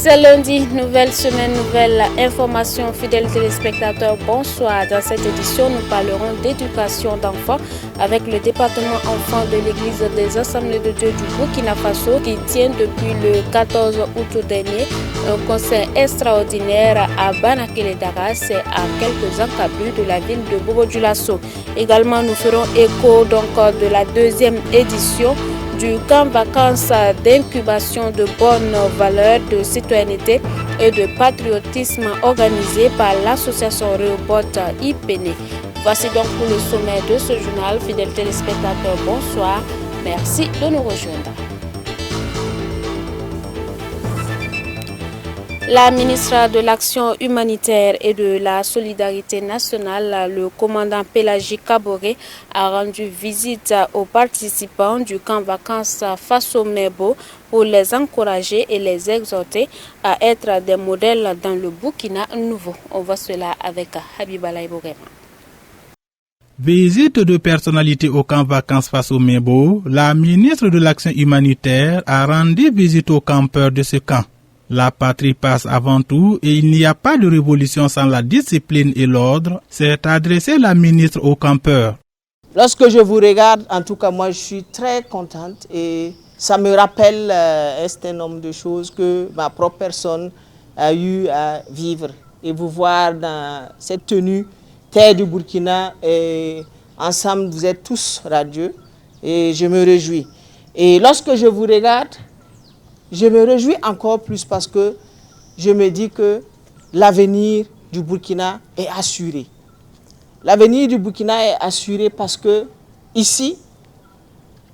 C'est lundi, nouvelle semaine, nouvelle information. Fidèles téléspectateurs, bonsoir. Dans cette édition, nous parlerons d'éducation d'enfants avec le département enfants de l'église des Assemblées de Dieu du Burkina Faso qui tient depuis le 14 août dernier un conseil extraordinaire à Banakele-Dara, c'est à quelques encablures de la ville de Bobo-Dioulasso. Également, nous ferons écho de la deuxième édition du camp vacances d'incubation de bonnes valeurs de citoyenneté et de patriotisme organisé par l'association Réobot IPN. Voici donc pour le sommet de ce journal. Fidèles téléspectateurs, bonsoir. Merci de nous rejoindre. La ministre de l'Action humanitaire et de la Solidarité nationale, le commandant Pélagie Kaboré, a rendu visite aux participants du camp vacances Faso Mebo pour les encourager et les exhorter à être des modèles dans le Burkina nouveau. On voit cela avec Habiba Laïborema. Visite de personnalité au camp vacances Faso Mebo, la ministre de l'Action humanitaire a rendu visite aux campeurs de ce camp. La patrie passe avant tout et il n'y a pas de révolution sans la discipline et l'ordre, s'est adressé la ministre aux campeurs. Lorsque je vous regarde, en tout cas moi je suis très contente et ça me rappelle un certain nombre de choses que ma propre personne a eu à vivre. Et vous voir dans cette tenue, terre du Burkina, et ensemble vous êtes tous radieux et je me réjouis. Et lorsque je vous regarde, je me réjouis encore plus parce que je me dis que l'avenir du Burkina est assuré. L'avenir du Burkina est assuré parce que ici,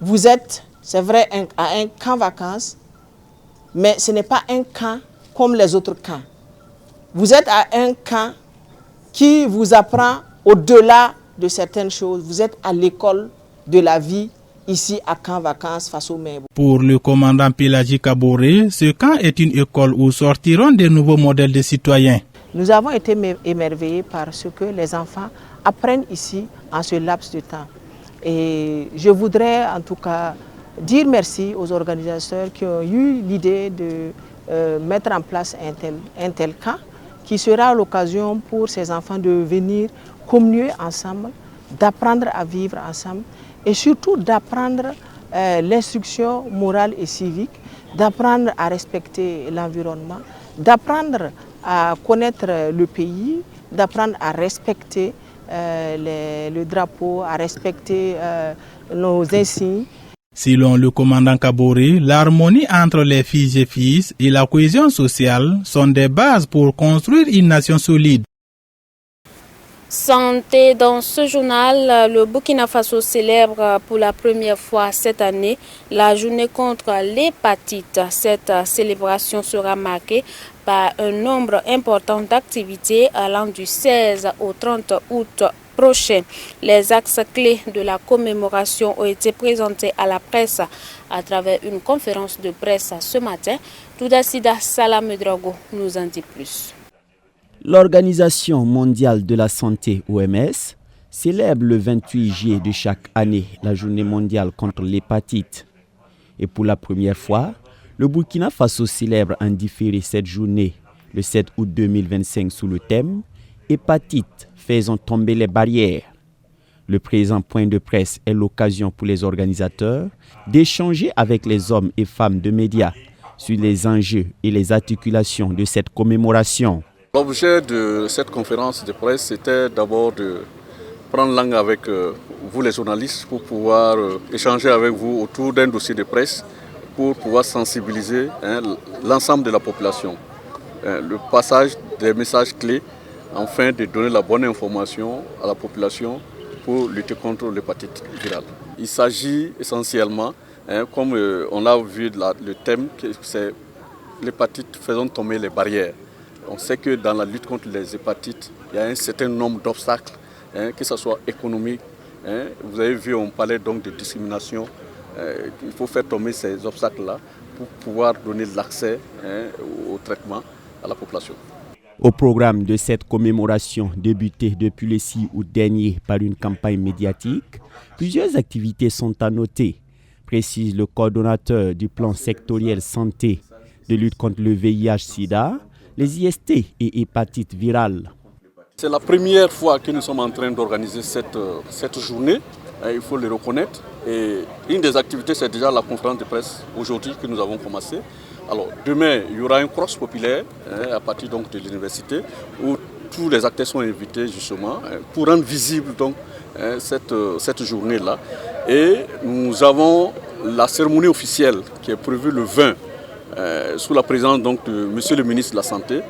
vous êtes, c'est vrai, à un camp vacances, mais ce n'est pas un camp comme les autres camps. Vous êtes à un camp qui vous apprend au-delà de certaines choses. Vous êtes à l'école de la vie ici à camp vacances Faso Mebo. Pour le commandant Pélagie Kaboré, ce camp est une école où sortiront des nouveaux modèles de citoyens. Nous avons été émerveillés par ce que les enfants apprennent ici en ce laps de temps. Et je voudrais en tout cas dire merci aux organisateurs qui ont eu l'idée de mettre en place un tel camp qui sera l'occasion pour ces enfants de venir communier ensemble, d'apprendre à vivre ensemble et surtout d'apprendre l'instruction morale et civique, d'apprendre à respecter l'environnement, d'apprendre à connaître le pays, d'apprendre à respecter le drapeau, à respecter nos insignes. Selon le commandant Kaboré, l'harmonie entre les filles et fils et la cohésion sociale sont des bases pour construire une nation solide. Santé, dans ce journal, le Burkina Faso célèbre pour la première fois cette année la journée contre l'hépatite. Cette célébration sera marquée par un nombre important d'activités allant du 16 au 30 août prochain. Les axes clés de la commémoration ont été présentés à la presse à travers une conférence de presse ce matin. Toudasida Salam Drogo nous en dit plus. L'Organisation mondiale de la santé, OMS, célèbre le 28 juillet de chaque année la journée mondiale contre l'hépatite. Et pour la première fois, le Burkina Faso célèbre en différé cette journée, le 7 août 2025, sous le thème « Hépatite, faisons tomber les barrières ». Le présent point de presse est l'occasion pour les organisateurs d'échanger avec les hommes et femmes de médias sur les enjeux et les articulations de cette commémoration. L'objet de cette conférence de presse, c'était d'abord de prendre langue avec vous les journalistes pour pouvoir échanger avec vous autour d'un dossier de presse pour pouvoir sensibiliser l'ensemble de la population. Le passage des messages clés afin de donner la bonne information à la population pour lutter contre l'hépatite virale. Il s'agit essentiellement, comme on l'a vu le thème, c'est l'hépatite faisant tomber les barrières. On sait que dans la lutte contre les hépatites, il y a un certain nombre d'obstacles, que ce soit économique. Vous avez vu, on parlait donc de discrimination. Il faut faire tomber ces obstacles-là pour pouvoir donner l'accès au traitement à la population. Au programme de cette commémoration débutée depuis le 6 août dernier par une campagne médiatique, plusieurs activités sont à noter, précise le coordonnateur du plan sectoriel santé de lutte contre le VIH-Sida, les IST et hépatite virale. C'est la première fois que nous sommes en train d'organiser cette journée, il faut le reconnaître. Et une des activités, c'est déjà la conférence de presse aujourd'hui que nous avons commencé. Alors demain, il y aura un cross populaire à partir donc, de l'université où tous les acteurs sont invités justement pour rendre visible donc, cette journée-là. Et nous avons la cérémonie officielle qui est prévue le 20 sous la présence donc, de Monsieur le ministre de la Santé.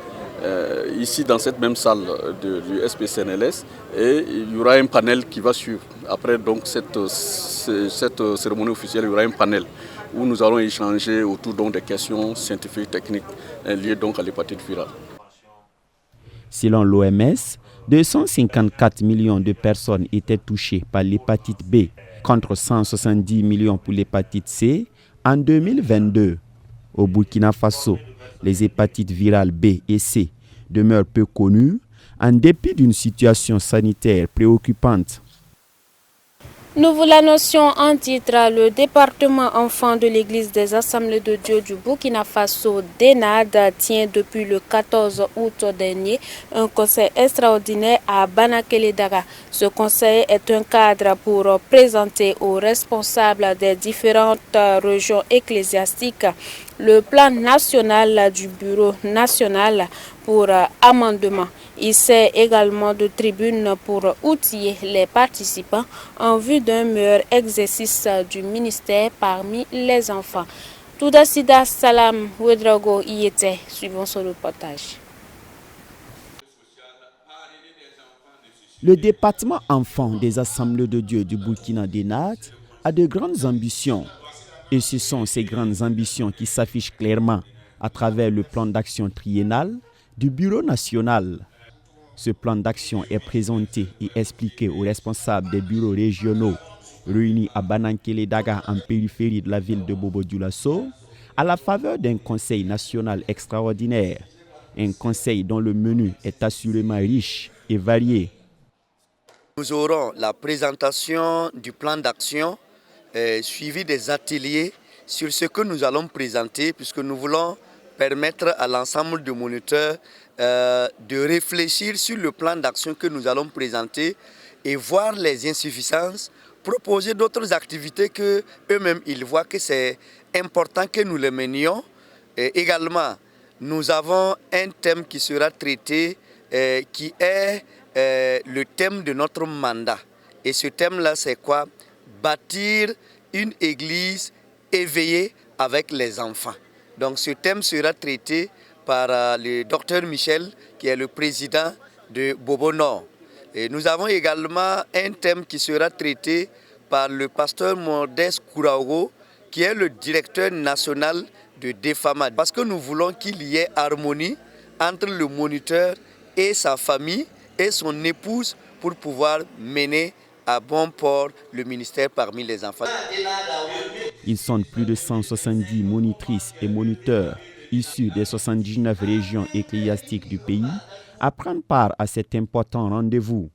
Ici dans cette même salle du SPCNLS, et il y aura un panel qui va suivre. Après donc cette cérémonie officielle, il y aura un panel où nous allons échanger autour donc, des questions scientifiques, techniques liées donc à l'hépatite virale. Selon l'OMS, 254 millions de personnes étaient touchées par l'hépatite B, contre 170 millions pour l'hépatite C en 2022. Au Burkina Faso, les hépatites virales B et C demeurent peu connues en dépit d'une situation sanitaire préoccupante. Nous vous l'annoncions en titre, le département enfant de l'église des Assemblées de Dieu du Burkina Faso, DENAD, tient depuis le 14 août dernier un conseil extraordinaire à Banakélédara. Ce conseil est un cadre pour présenter aux responsables des différentes régions ecclésiastiques le plan national du Bureau national pour amendement. Il sert également de tribune pour outiller les participants en vue d'un meilleur exercice du ministère parmi les enfants. Touda Sida Salam Ouedraogo y était. Suivons ce reportage. Le département enfant des Assemblées de Dieu du Burkina DENAD a de grandes ambitions. Et ce sont ces grandes ambitions qui s'affichent clairement à travers le plan d'action triennal du Bureau national. Ce plan d'action est présenté et expliqué aux responsables des bureaux régionaux réunis à Banakélédara en périphérie de la ville de Bobo-Dioulasso à la faveur d'un conseil national extraordinaire. Un conseil dont le menu est assurément riche et varié. Nous aurons la présentation du plan d'action suivi des ateliers sur ce que nous allons présenter puisque nous voulons permettre à l'ensemble de moniteurs de réfléchir sur le plan d'action que nous allons présenter et voir les insuffisances, proposer d'autres activités que eux-mêmes ils voient que c'est important que nous les menions. Et également, nous avons un thème qui sera traité qui est le thème de notre mandat. Et ce thème-là, c'est quoi? Bâtir une église éveillée avec les enfants. Donc ce thème sera traité par le docteur Michel, qui est le président de Bobo Nord. Et nous avons également un thème qui sera traité par le pasteur Modeste Kouraogo, qui est le directeur national de DEFAMA. Parce que nous voulons qu'il y ait harmonie entre le moniteur et sa famille et son épouse pour pouvoir mener à bon port le ministère parmi les enfants. Ils sont plus de 170 monitrices et moniteurs issus des 79 régions ecclésiastiques du pays à prendre part à cet important rendez-vous.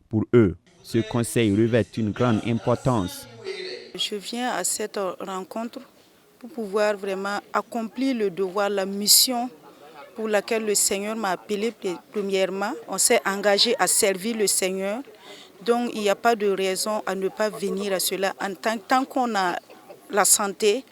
Pour eux, ce conseil revêt une grande importance. Je viens à cette rencontre pour pouvoir vraiment accomplir le devoir, la mission pour laquelle le Seigneur m'a appelé premièrement. On s'est engagé à servir le Seigneur. Donc il n'y a pas de raison à ne pas venir à cela. Tant qu'on a la santé,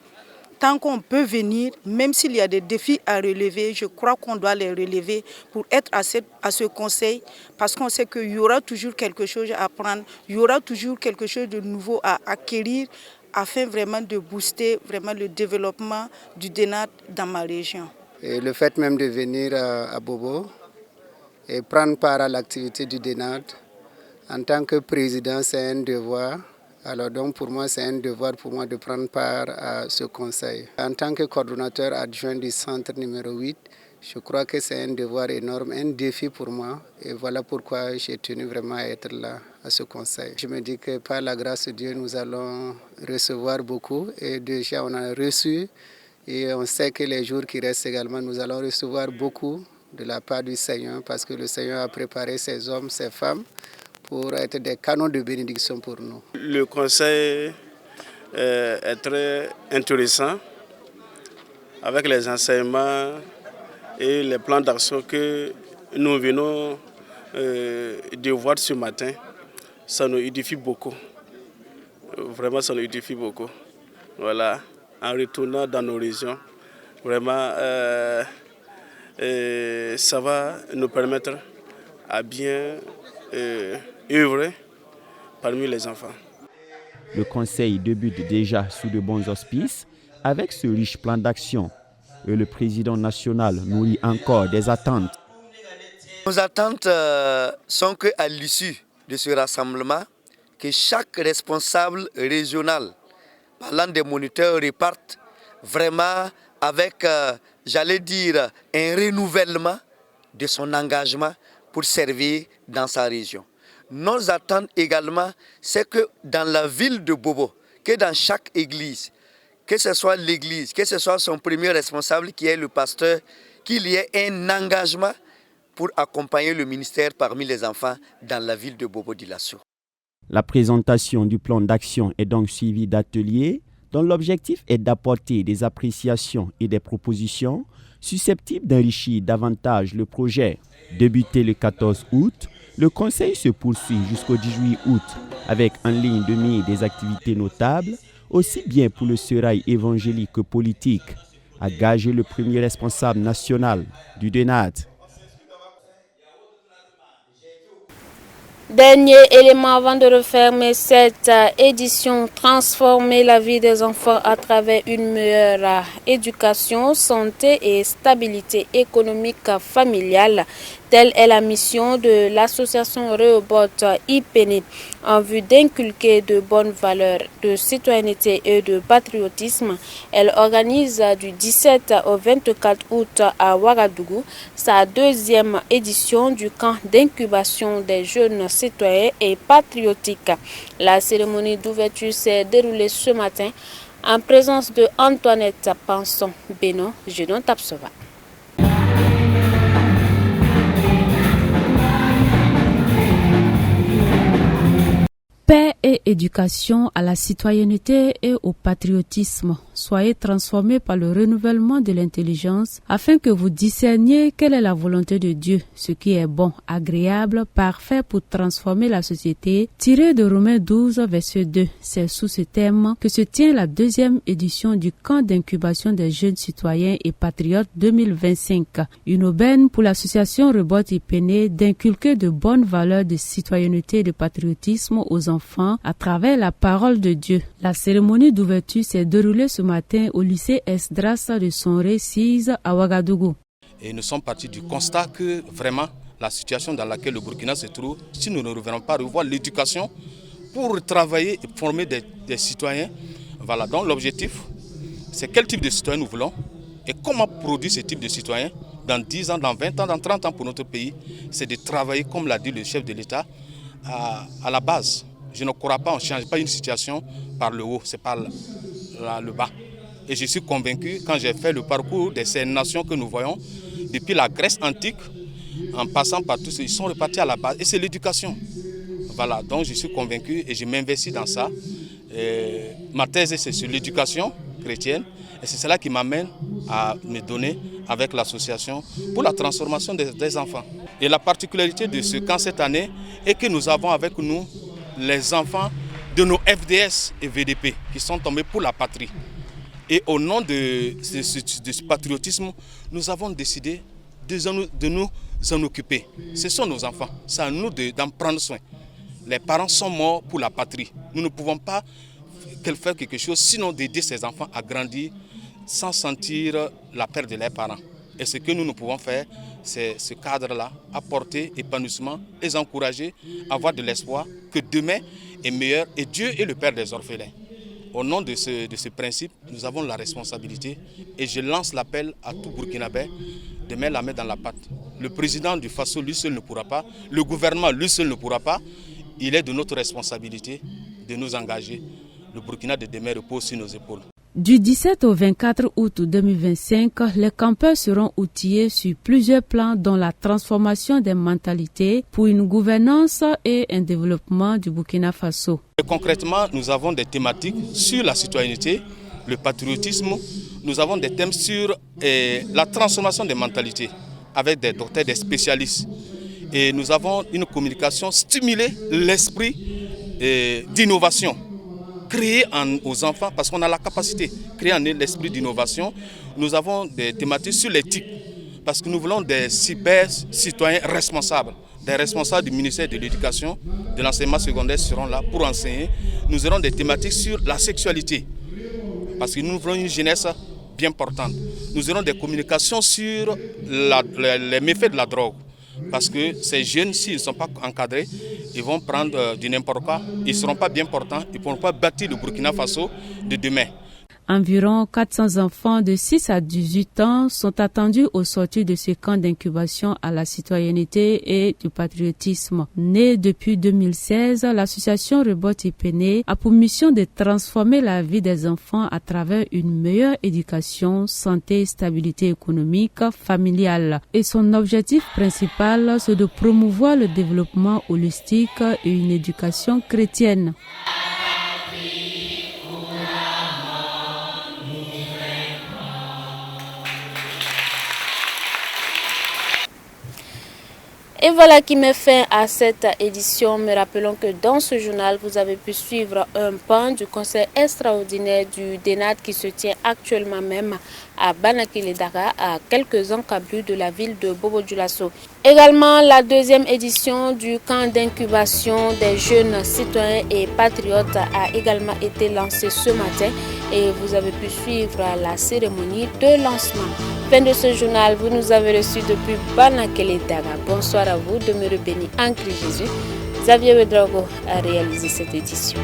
tant qu'on peut venir, même s'il y a des défis à relever, je crois qu'on doit les relever pour être à ce conseil, parce qu'on sait qu'il y aura toujours quelque chose à apprendre, il y aura toujours quelque chose de nouveau à acquérir, afin vraiment de booster vraiment le développement du DENAD dans ma région. Et le fait même de venir à Bobo et prendre part à l'activité du DENAD, en tant que président, c'est un devoir. Alors donc pour moi, c'est un devoir pour moi de prendre part à ce conseil. En tant que coordonnateur adjoint du centre numéro 8, je crois que c'est un devoir énorme, un défi pour moi. Et voilà pourquoi j'ai tenu vraiment à être là à ce conseil. Je me dis que par la grâce de Dieu, nous allons recevoir beaucoup. Et déjà, on a reçu. Et on sait que les jours qui restent également, nous allons recevoir beaucoup de la part du Seigneur. Parce que le Seigneur a préparé ses hommes, ses femmes, pour être des canons de bénédiction pour nous. Le conseil est très intéressant avec les enseignements et les plans d'action que nous venons de voir ce matin, ça nous édifie beaucoup. Vraiment, ça nous édifie beaucoup. Voilà, en retournant dans nos régions, vraiment, ça va nous permettre à bien œuvrer parmi les enfants. Le conseil débute déjà sous de bons auspices avec ce riche plan d'action. Et le président national nourrit encore des attentes. Nos attentes sont qu'à l'issue de ce rassemblement, que chaque responsable régional, parlant des moniteurs, reparte vraiment avec, j'allais dire, un renouvellement de son engagement pour servir dans sa région. Nos attentes également, c'est que dans la ville de Bobo, que dans chaque église, que ce soit l'église, que ce soit son premier responsable qui est le pasteur, qu'il y ait un engagement pour accompagner le ministère parmi les enfants dans la ville de Bobo-Dioulasso. La présentation du plan d'action est donc suivie d'ateliers dont l'objectif est d'apporter des appréciations et des propositions susceptibles d'enrichir davantage le projet. Débuté le 14 août, le conseil se poursuit jusqu'au 18 août avec en ligne de mire des activités notables, aussi bien pour le sérail évangélique que politique, a gagé le premier responsable national du DENAD. Dernier élément avant de refermer cette édition, transformer la vie des enfants à travers une meilleure éducation, santé et stabilité économique familiale. Telle est la mission de l'association Rehoboth IPENE en vue d'inculquer de bonnes valeurs de citoyenneté et de patriotisme. Elle organise du 17 au 24 août à Ouagadougou sa deuxième édition du camp d'incubation des jeunes citoyens et patriotiques. La cérémonie d'ouverture s'est déroulée ce matin en présence de Antoinette Panson Beno, Gédon Tapsova. Paix et éducation à la citoyenneté et au patriotisme. Soyez transformés par le renouvellement de l'intelligence afin que vous discerniez quelle est la volonté de Dieu, ce qui est bon, agréable, parfait pour transformer la société. Tiré de Romains 12, verset 2. C'est sous ce thème que se tient la deuxième édition du camp d'incubation des jeunes citoyens et patriotes 2025. Une aubaine pour l'association Rehoboth IPENE d'inculquer de bonnes valeurs de citoyenneté et de patriotisme aux enfants à travers la parole de Dieu. La cérémonie d'ouverture s'est déroulée ce matin au lycée Esdras de Sonré 6 à Ouagadougou. Et nous sommes partis du constat que vraiment la situation dans laquelle le Burkina se trouve, si nous ne revenons pas revoir l'éducation pour travailler et former des citoyens, voilà, donc l'objectif c'est quel type de citoyens nous voulons et comment produire ce type de citoyens dans 10 ans, dans 20 ans, dans 30 ans pour notre pays. C'est de travailler, comme l'a dit le chef de l'État, à la base. Je ne crois pas, on ne change pas une situation par le haut, c'est par le bas. Et je suis convaincu, quand j'ai fait le parcours de ces nations que nous voyons, depuis la Grèce antique, en passant par tout ça, ils sont repartis à la base. Et c'est l'éducation. Voilà, donc je suis convaincu et je m'investis dans ça. Et ma thèse, c'est sur l'éducation chrétienne. Et c'est cela qui m'amène à me donner avec l'association pour la transformation des enfants. Et la particularité de ce camp cette année est que nous avons avec nous les enfants de nos FDS et VDP qui sont tombés pour la patrie. Et au nom de ce patriotisme, nous avons décidé de nous en occuper. Ce sont nos enfants, c'est à nous d'en prendre soin. Les parents sont morts pour la patrie. Nous ne pouvons pas faire quelque chose, sinon d'aider ces enfants à grandir sans sentir la perte de leurs parents. Et ce que nous pouvons faire, c'est ce cadre-là, apporter épanouissement, les encourager, avoir de l'espoir que demain est meilleur et Dieu est le Père des orphelins. Au nom de ce principe, nous avons la responsabilité et je lance l'appel à tout Burkinabé de mettre la main dans la pâte. Le président du Faso, lui seul ne pourra pas, le gouvernement, lui seul ne pourra pas. Il est de notre responsabilité de nous engager. Le Burkina de demain repose sur nos épaules. Du 17 au 24 août 2025, les campeurs seront outillés sur plusieurs plans dont la transformation des mentalités pour une gouvernance et un développement du Burkina Faso. Et concrètement, nous avons des thématiques sur la citoyenneté, le patriotisme, nous avons des thèmes sur la transformation des mentalités avec des docteurs, des spécialistes. Et nous avons une communication stimuler l'esprit d'innovation, créer aux enfants, parce qu'on a la capacité, créer en l'esprit d'innovation. Nous avons des thématiques sur l'éthique, parce que nous voulons des cyber-citoyens responsables. Des responsables du ministère de l'Éducation, de l'enseignement secondaire seront là pour enseigner. Nous aurons des thématiques sur la sexualité, parce que nous voulons une jeunesse bien portante. Nous aurons des communications sur les méfaits de la drogue, parce que ces jeunes, s'ils ne sont pas encadrés, ils vont prendre du n'importe quoi, ils ne seront pas bien portants, ils ne pourront pas bâtir le Burkina Faso de demain. Environ 400 enfants de 6 à 18 ans sont attendus au sortir de ce camp d'incubation à la citoyenneté et du patriotisme. Née depuis 2016, l'association Rebot Ipene a pour mission de transformer la vie des enfants à travers une meilleure éducation, santé et stabilité économique familiale. Et son objectif principal, c'est de promouvoir le développement holistique et une éducation chrétienne. Et voilà qui met fin à cette édition. Mais rappelons que dans ce journal, vous avez pu suivre un pan du conseil extraordinaire du DENAD qui se tient actuellement même à Banakile-Dara, à quelques encablures de la ville de Bobo-Dioulasso. Également, la deuxième édition du camp d'incubation des jeunes citoyens et patriotes a également été lancée ce matin et vous avez pu suivre la cérémonie de lancement. Fin de ce journal, vous nous avez reçus depuis Banakile-Dara. Bonsoir à vous, demeurez bénis en Christ Jésus. Xavier Ouedraogo a réalisé cette édition.